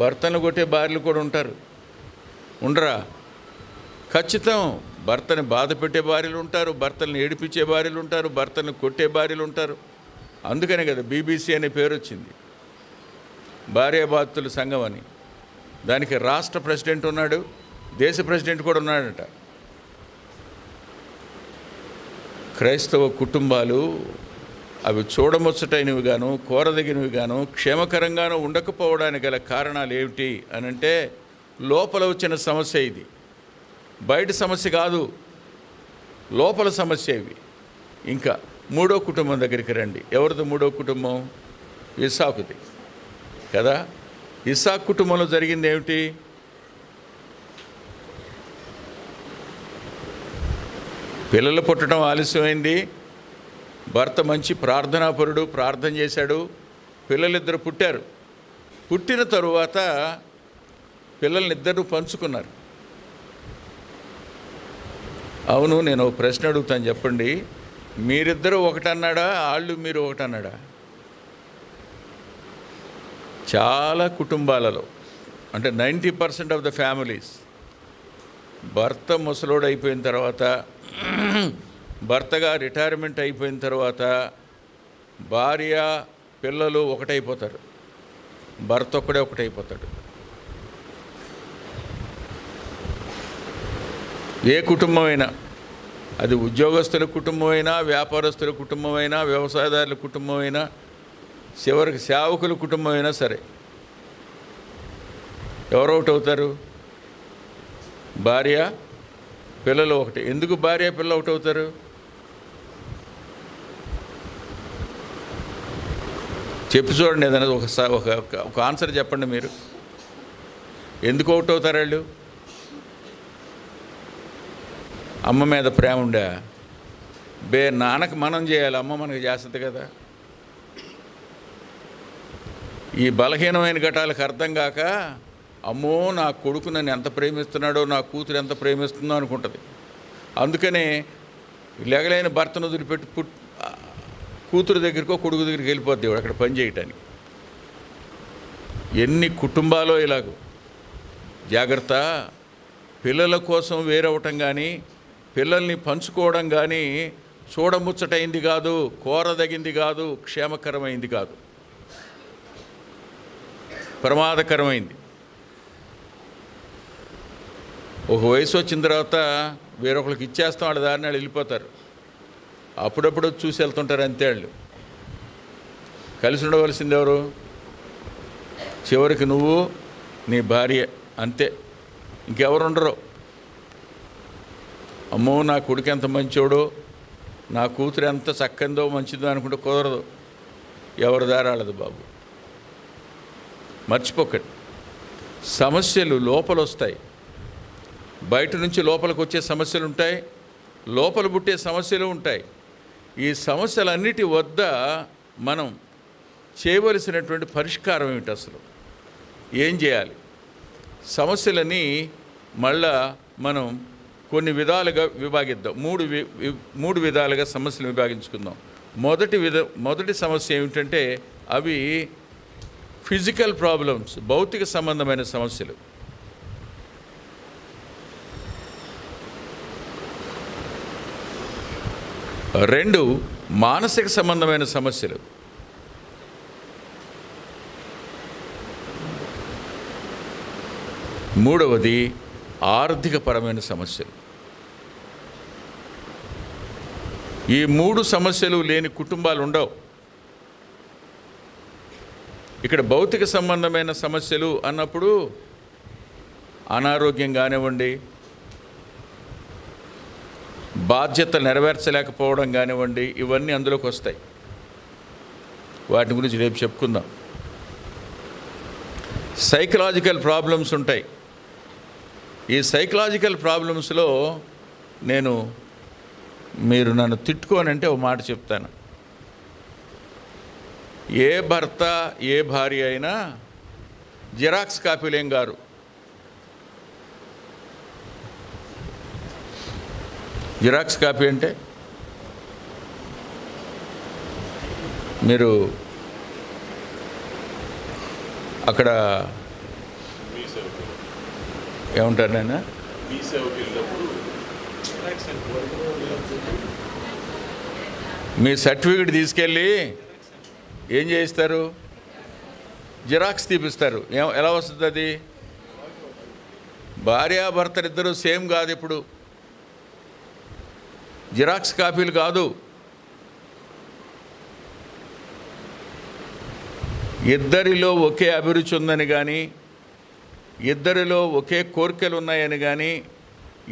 భర్తను కొట్టే భార్యలు కూడా ఉండరా? ఖచ్చితం. భర్తని బాధ పెట్టే భార్యలు ఉంటారు, భర్తలను ఏడిపించే భార్యలు ఉంటారు, భర్తను కొట్టే భార్యలు ఉంటారు. అందుకనే కదా BBC అనే పేరు వచ్చింది, భార్యాభర్తల సంఘం అని. దానికి రాష్ట్ర ప్రెసిడెంట్ ఉన్నాడు, దేశ ప్రెసిడెంట్ కూడా ఉన్నాడట. క్రైస్తవ కుటుంబాలు అవి చూడముచ్చటైనవి గాను, కోరదగినవి గాను, క్షేమకరంగానూ ఉండకపోవడానికి గల కారణాలు ఏమిటి అనంటే, లోపల వచ్చిన సమస్య ఇది, బయట సమస్య కాదు, లోపల సమస్య ఇవి. ఇంకా మూడో కుటుంబం దగ్గరికి రండి. ఎవరిది మూడో కుటుంబం? ఇస్సాకుది కదా. ఇస్సాకు కుటుంబంలో జరిగింది ఏమిటి? పిల్లలు పుట్టడం ఆలస్యమైంది. భర్త మంచి ప్రార్థనాపరుడు, ప్రార్థన చేశాడు. పిల్లలిద్దరు పుట్టారు. పుట్టిన తరువాత పిల్లల్నిద్దరూ పంచుకున్నారు. అవును, నేను ఒక ప్రశ్న అడుగుతాను, చెప్పండి. మీరిద్దరూ ఒకటన్నాడా, మీరు ఒకటన్నాడా? చాలా కుటుంబాలలో, అంటే 90% ఆఫ్ ద ఫ్యామిలీస్, భర్త ముసలోడు అయిపోయిన తర్వాత, భర్తగా రిటైర్మెంట్ అయిపోయిన తర్వాత భార్య పిల్లలు ఒకటైపోతారు, భర్త ఒక్కడే ఒకటైపోతాడు. ఏ కుటుంబమైనా, అది ఉద్యోగస్తుల కుటుంబమైనా, వ్యాపారస్తుల కుటుంబమైనా, వ్యవసాయదారుల కుటుంబమైనా, చివరికి సేవకుల కుటుంబమైనా సరే, ఎవరు ఒకటవుతారు? భార్య పిల్లలు ఒకటి. ఎందుకు భార్య పిల్లలు ఒకటవుతారు? చెప్పి చూడండి, ఏదైనా ఒక ఆన్సర్ చెప్పండి మీరు. ఎందుకు ఒకటవుతారు వాళ్ళు? అమ్మ మీద ప్రేమ ఉండా? నాన్నకు మనం చేయాలి, అమ్మ మనకు చేస్తుంది కదా. ఈ బలహీనమైన ఘటాలకు అర్థం కాక, అమ్మో నా కొడుకు నన్ను ఎంత ప్రేమిస్తున్నాడో, నా కూతురు ఎంత ప్రేమిస్తుందో అనుకుంటుంది. అందుకనే లెగలేని భర్తను వదిలిపెట్టి కూతురు దగ్గరికో కొడుకు దగ్గరికి వెళ్ళిపోద్ది అక్కడ పని చేయటానికి. ఎన్ని కుటుంబాలో ఇలాగో. జాగ్రత్త. పిల్లల కోసం వేరవటం కానీ, పిల్లల్ని పంచుకోవడం కానీ చూడముచ్చటైంది కాదు, కోరదగింది కాదు, క్షేమకరమైంది కాదు, ప్రమాదకరమైంది. ఒక వయసు వచ్చిన తర్వాత వేరొకరికి ఇచ్చేస్తాం, వాళ్ళ దారిని వాళ్ళు వెళ్ళిపోతారు. అప్పుడప్పుడు చూసి వెళ్తుంటారు, అంతే. వాళ్ళు కలిసి ఉండవలసింది ఎవరు? చివరికి నువ్వు, నీ భార్య, అంతే. ఇంకెవరు ఉండరు. అమ్మో నా కొడుకు ఎంత మంచోడో, నా కూతురు ఎంత చక్కందో మంచిదో అనుకుంటే కుదరదు. ఎవరి దారి వాళ్ళదు బాబు. మర్చిపోకండి. సమస్యలు లోపల వస్తాయి, బయట నుంచి లోపలికి వచ్చే సమస్యలు ఉంటాయి, లోపల పుట్టే సమస్యలు ఉంటాయి. ఈ సమస్యలన్నిటి వద్ద మనం చేయవలసినటువంటి పరిష్కారం ఏమిటి? అసలు ఏం చేయాలి? సమస్యలని మళ్ళా మనం కొన్ని విధాలుగా విభాగిద్దాం. మూడు విధాలుగా సమస్యలు విభాగించుకుందాం. మొదటి సమస్య ఏమిటంటే, అవి ఫిజికల్ ప్రాబ్లమ్స్, భౌతిక సంబంధమైన సమస్యలు. రెండు, మానసిక సంబంధమైన సమస్యలు. మూడవది ఆర్థికపరమైన సమస్యలు. ఈ మూడు సమస్యలు లేని కుటుంబాలు ఉండవు. ఇక్కడ భౌతిక సంబంధమైన సమస్యలు అన్నప్పుడు అనారోగ్యం కానివ్వండి, బాధ్యత నెరవేర్చలేకపోవడం కానివ్వండి, ఇవన్నీ అందులోకి వస్తాయి. వాటి గురించి రేపు చెప్పుకుందాం. సైకలాజికల్ ప్రాబ్లమ్స్ ఉంటాయి. ఈ సైకలాజికల్ ప్రాబ్లమ్స్లో మీరు నన్ను తిట్టుకోనంటే ఒక మాట చెప్తాను. ఏ భర్త ఏ భార్య అయినా జిరాక్స్ కాపీలేం గారు. జిరాక్స్ కాపీ అంటే మీరు అక్కడ ఏమంటారు నాయన? మీ సర్టిఫికెట్ తీసుకెళ్ళి ఏం చేయిస్తారు? జిరాక్స్ తీపిస్తారు. ఎలా వస్తుంది అది? భార్యాభర్తలు ఇద్దరు సేమ్ కాదు. ఇప్పుడు జిరాక్స్ కాపీలు కాదు. ఇద్దరిలో ఒకే అభిరుచి ఉందని కానీ, ఇద్దరిలో ఒకే కోరికలు ఉన్నాయని కానీ,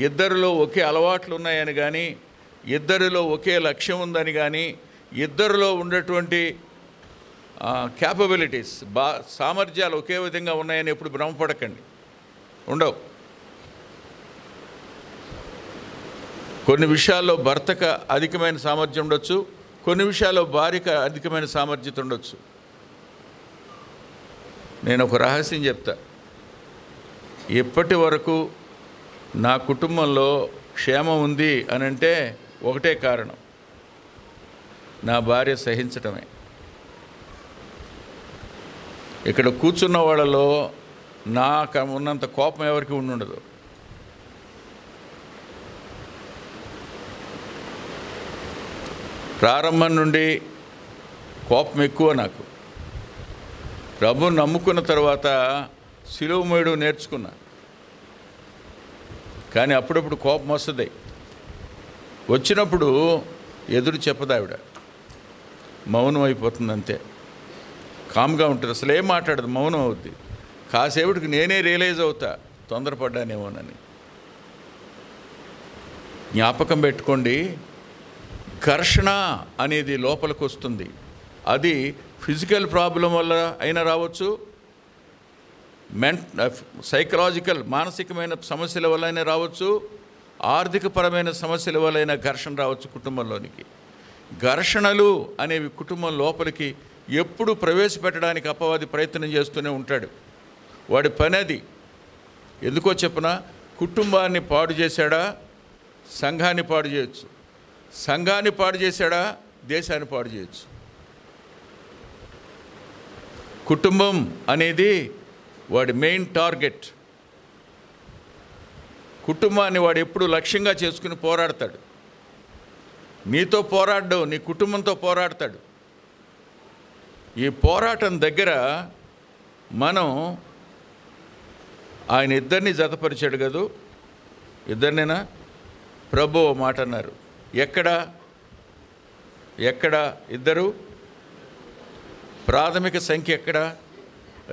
ఇద్దరిలో ఒకే అలవాట్లు ఉన్నాయని కానీ, ఇద్దరిలో ఒకే లక్ష్యం ఉందని కానీ, ఇద్దరిలో ఉన్నటువంటి క్యాపబిలిటీస్ సామర్థ్యాలు ఒకే విధంగా ఉన్నాయని ఎప్పుడు భ్రమపడకండి. ఉండవు. కొన్ని విషయాల్లో భర్తకు అధికమైన సామర్థ్యం ఉండొచ్చు, కొన్ని విషయాల్లో భార్యకు అధికమైన సామర్థ్యత ఉండొచ్చు. నేను ఒక రహస్యం చెప్తా. ఇప్పటి వరకు నా కుటుంబంలో క్షేమం ఉంది అని అంటే ఒకటే కారణం, నా భార్య సహించటమే. ఇక్కడ కూర్చున్న వాళ్ళలో నాకు ఉన్నంత కోపం ఎవరికి ఉండదు. ప్రారంభం నుండి కోపం ఎక్కువ నాకు. ప్రభువుని నమ్ముకున్న తర్వాత సిలువ మోయడం నేర్చుకున్నా. కానీ అప్పుడప్పుడు కోపం వస్తుంది. వచ్చినప్పుడు ఎదురు చెప్పదు ఆవిడ, మౌనం అయిపోతుంది అంతే. కామ్గా ఉంటుంది, అసలు ఏం మాట్లాడదు, మౌనం అవుద్ది. కాసేపటికి నేనే రియలైజ్ అవుతా తొందరపడ్డానేమోనని. జ్ఞాపకం పెట్టుకోండి, ఘర్షణ అనేది లోపలికి వస్తుంది. అది ఫిజికల్ ప్రాబ్లం వల్ల అయినా రావచ్చు, సైకలాజికల్ మానసికమైన సమస్యల వల్ల అయినా రావచ్చు, ఆర్థికపరమైన సమస్యల వల్ల అయినా ఘర్షణ రావచ్చు కుటుంబంలోనికి. ఘర్షణలు అనేవి కుటుంబం లోపలికి ఎప్పుడు ప్రవేశపెట్టడానికి అపవాది ప్రయత్నం చేస్తూనే ఉంటాడు. వాడి పని అది. ఎందుకో చెప్పిన, కుటుంబాన్ని పాడు చేశాడా సంఘాన్ని పాడు చేయొచ్చు, సంఘాన్ని పాడు చేశాడా దేశాన్ని పాడు చేయొచ్చు. కుటుంబం అనేది వాడి మెయిన్ టార్గెట్. కుటుంబాన్ని వాడు ఎప్పుడు లక్ష్యంగా చేసుకుని పోరాడతాడు. నీతో పోరాడు, నీ కుటుంబంతో పోరాడతాడు. ఈ పోరాటం దగ్గర మనం ఆయన ఇద్దరిని జతపరిచాడు కదూ. ఇద్దరినేనా? ప్రభు మాట అన్నారు. ఎక్కడ ఇద్దరు? ప్రాథమిక సంఖ్య ఎక్కడ?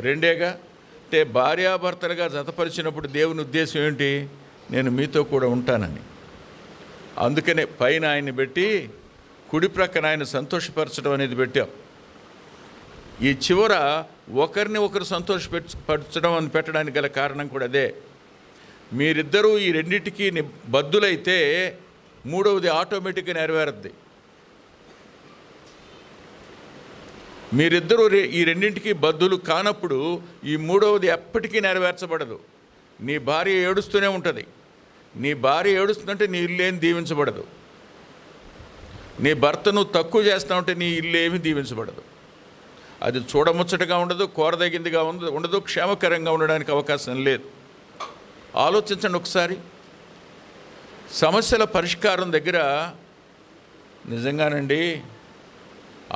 రెండేగా. అంటే భార్యాభర్తలుగా జతపరిచినప్పుడు దేవుని ఉద్దేశం ఏంటి? నేను మీతో కూడా ఉంటానని. అందుకనే పైన ఆయన్ని పెట్టి కుడి ప్రక్కన ఆయన సంతోషపరచడం అనేది పెట్టాం. ఈ చివర ఒకరిని ఒకరు సంతోషపరచడం అని పెట్టడానికి గల కారణం కూడా అదే. మీరిద్దరూ ఈ రెండింటికి బద్దులైతే మూడవది ఆటోమేటిక్గా నెరవేరుద్ది. మీరిద్దరూ ఈ రెండింటికి బద్దులు కానప్పుడు ఈ మూడవది ఎప్పటికీ నెరవేర్చబడదు. నీ భార్య ఏడుస్తూనే ఉంటుంది. నీ భార్య ఏడుస్తుందంటే నీ ఇల్లు ఏమి దీవించబడదు. నీ భర్తను తక్కువ చేస్తావంటే నీ ఇల్లు ఏమి దీవించబడదు. అది చూడముచ్చటగా ఉండదు, కోరదగిందిగా ఉండదు, క్షేమకరంగా ఉండడానికి అవకాశం లేదు. ఆలోచించండి ఒకసారి. సమస్యల పరిష్కారం దగ్గర నిజంగానండి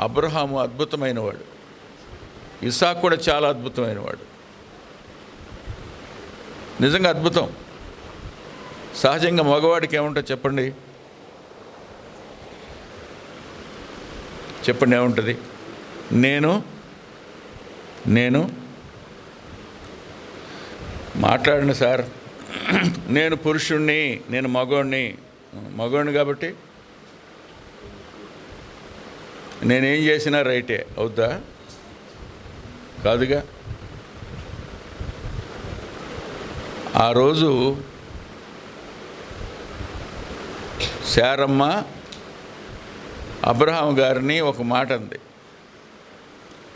అబ్రహాము అద్భుతమైనవాడు, ఇస్సాకు కూడా చాలా అద్భుతమైనవాడు. నిజంగా అద్భుతం. సహజంగా మగవాడికి ఏముంటుంది చెప్పండి? ఏముంటుంది? నేను మాట్లాడండి సార్, నేను పురుషుణ్ణి, నేను మగోడిని కాబట్టి నేనేం చేసినా రైటే అవుద్దా? కాదుగా. ఆ రోజు శారమ్మ అబ్రహాం గారిని ఒక మాట అంది,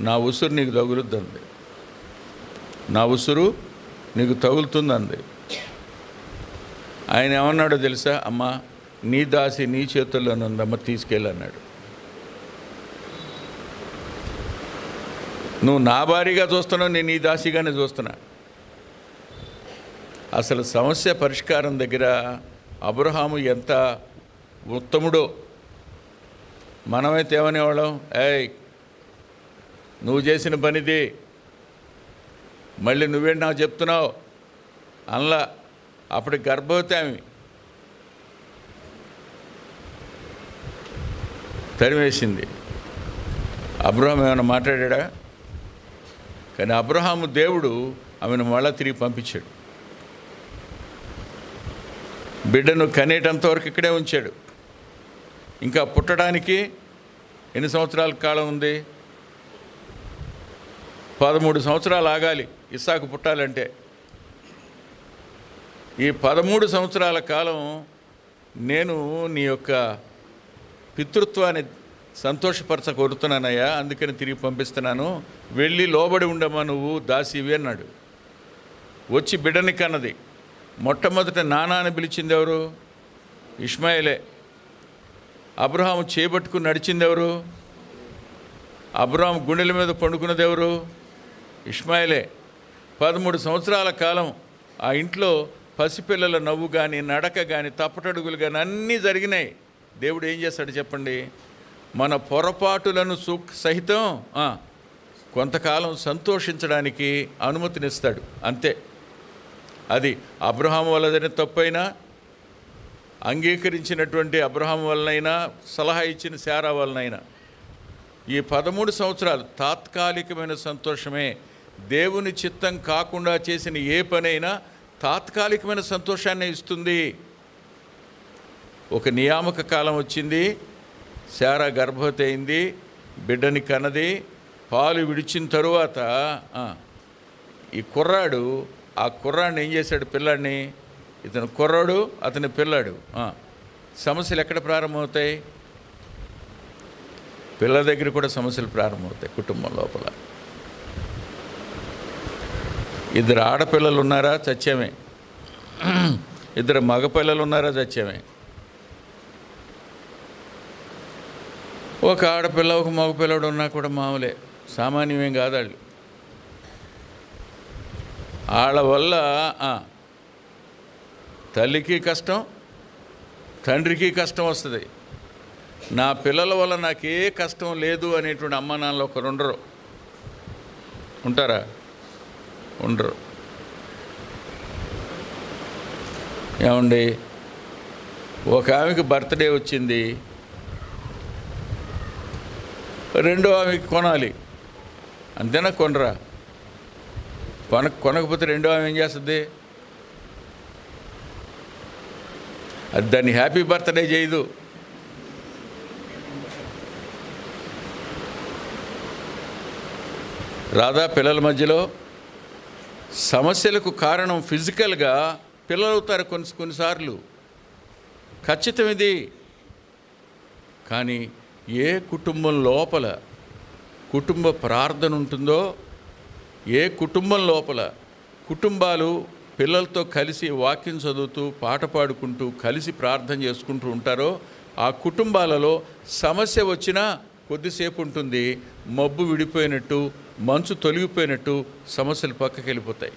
నా ఉసురు నీకు తగులుద్దంది. నా ఉసురు నీకు తగులుతుందంది. ఆయన ఏమన్నాడో తెలుసా? అమ్మ, నీ దాసి నీ చేతుల్లోనుందమ్మ, తీసుకెళ్ళన్నాడు. నువ్వు నా భారీగా చూస్తున్నావు, నేను నీ దాసిగానే చూస్తున్నా. అసలు సమస్య పరిష్కారం దగ్గర అబ్రహాము ఎంత ఉత్తముడో. మనమైతే ఏమనేవాళ్ళం? ఏయ్, నువ్వు చేసిన పనిది, మళ్ళీ నువ్వేంటి నాకు చెప్తున్నావు అనలా. అప్పటికి గర్భవతి ఆమె తరిమేసింది. అబ్రహాం ఏమైనా మాట్లాడా? కానీ అబ్రహాము దేవుడు ఆమెను మళ్ళా తిరిగి పంపించాడు. బిడ్డను కనేటంతవరకు ఇక్కడే ఉంచాడు. ఇంకా పుట్టడానికి ఎన్ని సంవత్సరాల కాలం ఉంది? 13 సంవత్సరాలు ఆగాలి ఇస్సాకు పుట్టాలంటే. ఈ 13 సంవత్సరాల కాలం నేను నీ యొక్క పితృత్వాన్ని సంతోషపరచ కోరుతున్నానయ్యా, అందుకని తిరిగి పంపిస్తున్నాను, వెళ్ళి లోబడి ఉండమా నువ్వు దాసివి అన్నాడు. వచ్చి బిడ్డని కన్నది. మొట్టమొదట నాన్న అని పిలిచింది ఎవరు? ఇష్మాయిలే. అబ్రహాము చేపట్టుకుని నడిచింది ఎవరు? అబ్రహాము గుండెల మీద పండుకున్నది ఎవరు? ఇష్మాయిలే. 13 సంవత్సరాల కాలం ఆ ఇంట్లో పసిపిల్లల నవ్వు కానీ, నడక కానీ, తప్పటడుగులు కానీ అన్నీ జరిగినాయి. దేవుడు ఏం చేస్తాడు చెప్పండి? మన పొరపాటులను సహితం కొంతకాలం సంతోషించడానికి అనుమతినిస్తాడు, అంతే. అది అబ్రహాము వల్లదైన తప్పైనా, అంగీకరించినటువంటి అబ్రహాము వలనైనా, సలహా ఇచ్చిన శారా వలనైనా, ఈ 13 సంవత్సరాలు తాత్కాలికమైన సంతోషమే. దేవుని చిత్తం కాకుండా చేసిన ఏ పనైనా తాత్కాలికమైన సంతోషాన్ని ఇస్తుంది. ఒక నియామక కాలం వచ్చింది, శారా గర్భవతి అయింది, బిడ్డని కన్నది. పాలు విడిచిన తరువాత ఈ కుర్రాడు, ఆ కుర్రాడిని ఏం చేశాడు? పిల్లాడిని. ఇతను కుర్రాడు, అతని పిల్లాడు. సమస్యలు ఎక్కడ ప్రారంభమవుతాయి? పిల్లల దగ్గర కూడా సమస్యలు ప్రారంభమవుతాయి. కుటుంబం లోపల 2 ఆడపిల్లలు ఉన్నారా? చచ్చామే. 2 మగపిల్లలు ఉన్నారా? చచ్చామే. ఒక ఆడపిల్ల, ఒక మగపిల్లడు ఉన్నా కూడా మామూలే, సామాన్యమేం కాదు. వాళ్ళ వల్ల తల్లికి కష్టం, తండ్రికి కష్టం వస్తుంది. నా పిల్లల వల్ల నాకే కష్టం లేదు అనేటువంటి అమ్మ నాన్నలు ఒకరు ఉండరు. ఉంటారా? ఉండరు. ఏమండి, ఒక ఆమెకి బర్త్డే వచ్చింది, రెండో ఆమెకి కొనాలి, అంతేనా? కొనరా? కొనకపోతే రెండో ఆమె ఏం చేస్తుంది? అది దాన్ని హ్యాపీ బర్త్డే చేయదు. రాదా? పిల్లల మధ్యలో సమస్యలకు కారణం ఫిజికల్గా పిల్లలు అవుతారు కొన్నిసార్లు, ఖచ్చితం ఇది. కానీ ఏ కుటుంబం లోపల కుటుంబ ప్రార్థన ఉంటుందో, ఏ కుటుంబం లోపల కుటుంబాలు పిల్లలతో కలిసి వాక్యం చదువుతూ, పాట పాడుకుంటూ, కలిసి ప్రార్థన చేసుకుంటూ ఉంటారో, ఆ కుటుంబాలలో సమస్య వచ్చినా కొద్దిసేపు ఉంటుంది, మబ్బు విడిపోయినట్టు, మంచు తొలగిపోయినట్టు సమస్యలు పక్కకి వెళ్ళిపోతాయి.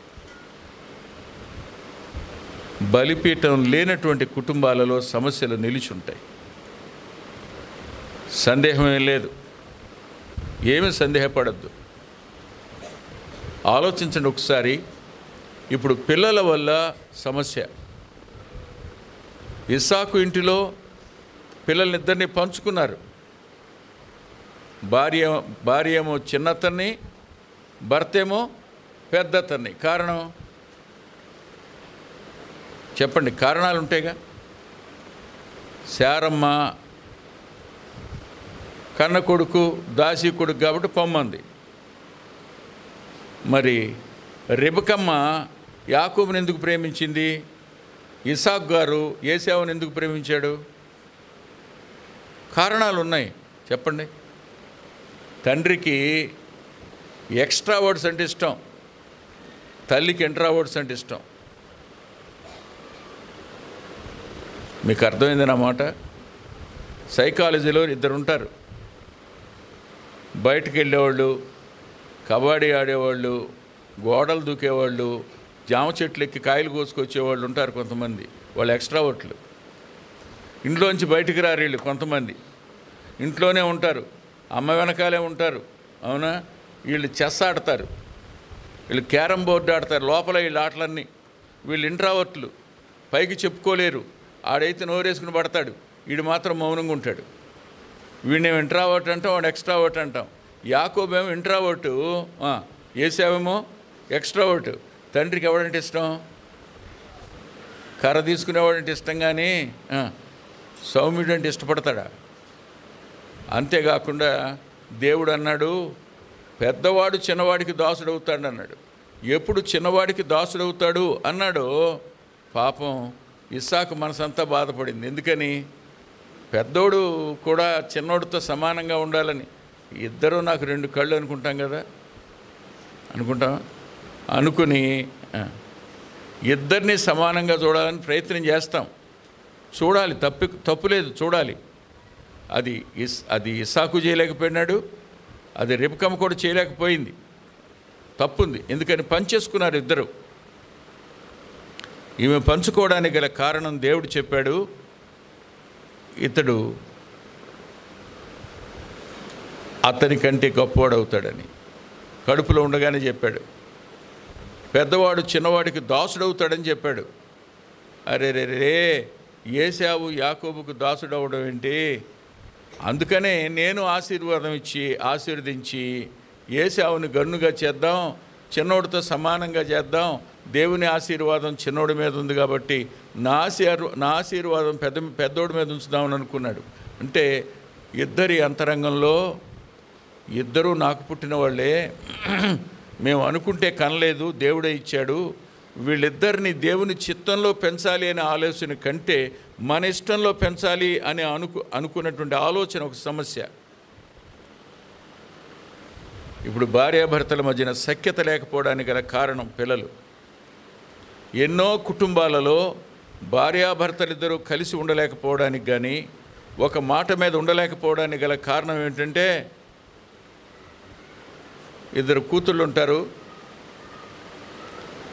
బలిపీఠం లేనటువంటి కుటుంబాలలో సమస్యలు నిలిచి ఉంటాయి. సందేహమే లేదు, ఏమీ సందేహపడద్దు. ఆలోచించండి ఒకసారి. ఇప్పుడు పిల్లల వల్ల సమస్య. ఇస్సాకు ఇంటిలో పిల్లల్నిద్దరినీ పంచుకున్నారు. భార్య ఏమో చిన్నతన్ని, భర్త ఏమో పెద్దతన్ని. కారణం చెప్పండి, కారణాలు ఉంటాయిగా. శారమ్మ కన్న కొడుకు, దాసి కొడుకు కాబట్టి పొమ్మంది. మరి రెబెకమ్మ యాకోబుని ఎందుకు ప్రేమించింది? ఇసాకు గారు ఏశావుని ఎందుకు ప్రేమించాడు? కారణాలు ఉన్నాయి, చెప్పండి. తండ్రికి ఎక్స్ట్రా వర్డ్స్ అంటే ఇష్టం, తల్లికి ఇంట్రావర్డ్స్ అంటే ఇష్టం. మీకు అర్థమైంది నా మాట? సైకాలజీలో 2 ఉంటారు. బయటకు వెళ్ళేవాళ్ళు, కబడ్డీ ఆడేవాళ్ళు, గోడలు దూకేవాళ్ళు, జామ చెట్లు ఎక్కి కాయలు కోసుకొచ్చేవాళ్ళు ఉంటారు కొంతమంది. వాళ్ళు ఎక్స్ట్రావర్ట్లు. ఇంట్లోంచి బయటికి రారు వీళ్ళు. కొంతమంది ఇంట్లోనే ఉంటారు, అమ్మ వెనకాలే ఉంటారు. అవునా? వీళ్ళు చెస్ ఆడతారు, వీళ్ళు క్యారమ్ బోర్డు ఆడతారు. లోపల వీళ్ళు ఆటలన్నీ. వీళ్ళు ఇంట్రావర్ట్లు, పైకి చెప్పుకోలేరు. ఆడైతే నోరేసుకుని పడతాడు, వీడు మాత్రం మౌనంగా ఉంటాడు. వీడినేమో ఇంట్రావర్ట్ అంటాం, వాడు ఎక్స్ట్రావర్ట్ అంటాం. యాకోబేమో ఇంట్రావర్టు, ఏశావేమో ఎక్స్ట్రావర్టు. తండ్రికి ఎవడంటే ఇష్టం? కర్ర తీసుకునేవాడంటే ఇష్టం, కానీ సౌమ్యుడు అంటే ఇష్టపడతాడా? అంతేకాకుండా దేవుడు అన్నాడు, పెద్దవాడు చిన్నవాడికి దాసుడవుతాడు అన్నాడు. ఎప్పుడు చిన్నవాడికి దాసుడవుతాడు అన్నాడో పాపం ఇస్సాకు మనసంతా బాధపడింది. ఎందుకని? పెద్దోడు కూడా చిన్నోడితో సమానంగా ఉండాలని. ఇద్దరూ నాకు 2 కళ్ళు అనుకుంటాం కదా, అనుకుంటాం. అనుకుని ఇద్దరిని సమానంగా చూడాలని ప్రయత్నం చేస్తాం. చూడాలి, తప్పులేదు, చూడాలి. అది ఇస్సాకు చేయలేకపోయినాడు, అది రెబెక్కమ్మ కూడా చేయలేకపోయింది. తప్పుంది. ఎందుకని పంచేసుకున్నారు ఇద్దరు. ఈమె పంచుకోవడానికి గల కారణం దేవుడు చెప్పాడు, ఇతడు అతని కంటే గొప్పవాడవుతాడని. కడుపులో ఉండగానే చెప్పాడు. పెద్దవాడు చిన్నవాడికి దాసుడవుతాడని చెప్పాడు. అరే రే రే, ఏశావు యాకోబుకు దాసుడవడం ఏంటి? అందుకనే నేను ఆశీర్వదించి ఏశావుని గన్నుగా చేద్దాం, చిన్నోడితో సమానంగా చేద్దాం. దేవుని ఆశీర్వాదం చిన్నోడి మీద ఉంది కాబట్టి నా ఆశీర్వాదం పెద్దోడి మీద ఉంచుదామని అనుకున్నాడు. అంటే ఇద్దరి అంతరంగంలో ఇద్దరూ నాకు పుట్టిన వాళ్ళే, మేము అనుకుంటే కనలేదు, దేవుడే ఇచ్చాడు. వీళ్ళిద్దరిని దేవుని చిత్తంలో పెంచాలి అనే ఆలోచన కంటే మన ఇష్టంలో పెంచాలి అని అనుకున్నటువంటి ఆలోచన ఒక సమస్య. ఇప్పుడు భార్యాభర్తల మధ్యన సఖ్యత లేకపోవడానికి గల కారణం పిల్లలు. ఎన్నో కుటుంబాలలో భార్యాభర్తలిద్దరూ కలిసి ఉండలేకపోవడానికి కానీ, ఒక మాట మీద ఉండలేకపోవడానికి గల కారణం ఏంటంటే, ఇద్దరు కూతుళ్ళు ఉంటారు.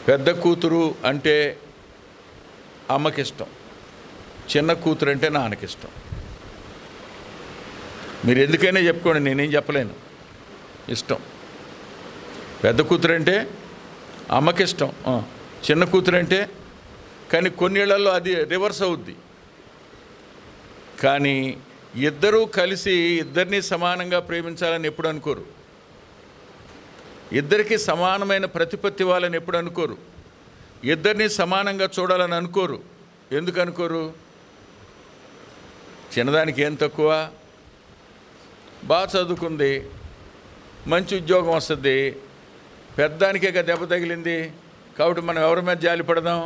పెద్ద కూతురు అంటే అమ్మకిష్టం, చిన్న కూతురు అంటే నాన్నకిష్టం. మీరు ఎందుకైనా చెప్పుకోండి, నేనేం చెప్పలేను. ఇష్టం. పెద్ద కూతురు అంటే అమ్మకిష్టం, చిన్న కూతురు అంటే. కానీ కొన్నేళ్లలో అది రివర్స్ అవుద్ది. కానీ ఇద్దరూ కలిసి ఇద్దరినీ సమానంగా ప్రేమించాలని ఎప్పుడు అనుకోరు. ఇద్దరికీ సమానమైన ప్రతిపత్తి వాళ్ళని ఎప్పుడు అనుకోరు. ఇద్దరినీ సమానంగా చూడాలని అనుకోరు. ఎందుకు అనుకోరు? చిన్నదానికి ఏం తక్కువ? బాగా చదువుకుంది, మంచి ఉద్యోగం వస్తుంది, పెద్దానికే దెబ్బ తగిలింది కాబట్టి మనం ఎవరి మీద జాలి పడదాం?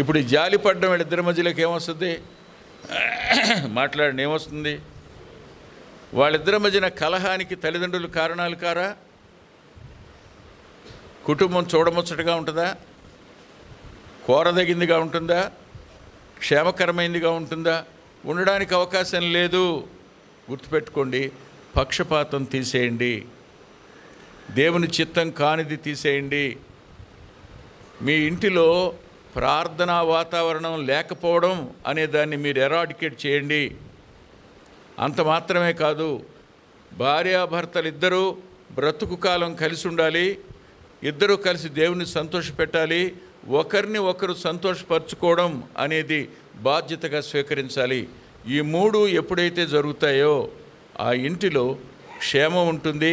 ఇప్పుడు ఈ జాలి పడడం వీళ్ళిద్దరి మధ్యలోకి ఏమొస్తుంది? మాట్లాడండి, ఏమొస్తుంది? వాళ్ళిద్దరి మధ్యన కలహానికి తల్లిదండ్రులు కారణాలు కారా? కుటుంబం చూడముచ్చటగా ఉంటుందా? కోరదగిందిగా ఉంటుందా? క్షేమకరమైనదిగా ఉంటుందా? ఉండడానికి అవకాశం లేదు. గుర్తుపెట్టుకోండి, పక్షపాతం తీసేయండి, దేవుని చిత్తం కానిది తీసేయండి. మీ ఇంటిలో ప్రార్థనా వాతావరణం లేకపోవడం అనే దాన్ని మీరు ఎరాడికేట్ చేయండి. అంత మాత్రమే కాదు, భార్యాభర్తలు ఇద్దరూ బ్రతుకు కాలం కలిసి ఉండాలి, ఇద్దరూ కలిసి దేవుని సంతోషపెట్టాలి, ఒకరిని ఒకరు సంతోషపరచుకోవడం అనేది బాధ్యతగా స్వీకరించాలి. ఈ 3 ఎప్పుడైతే జరుగుతాయో ఆ ఇంటిలో క్షేమం ఉంటుంది,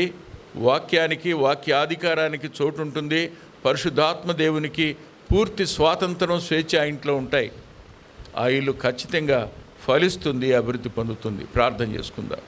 వాక్యానికి వాక్యాధికారానికి చోటు ఉంటుంది, పరిశుద్ధాత్మ దేవునికి పూర్తి స్వాతంత్రం, స్వేచ్ఛ ఆ ఇంట్లో ఉంటాయి. ఆ ఇల్లు ఖచ్చితంగా ఫలిస్తుంది, అభివృద్ధి పొందుతుంది. ప్రార్థన చేసుకుందాం.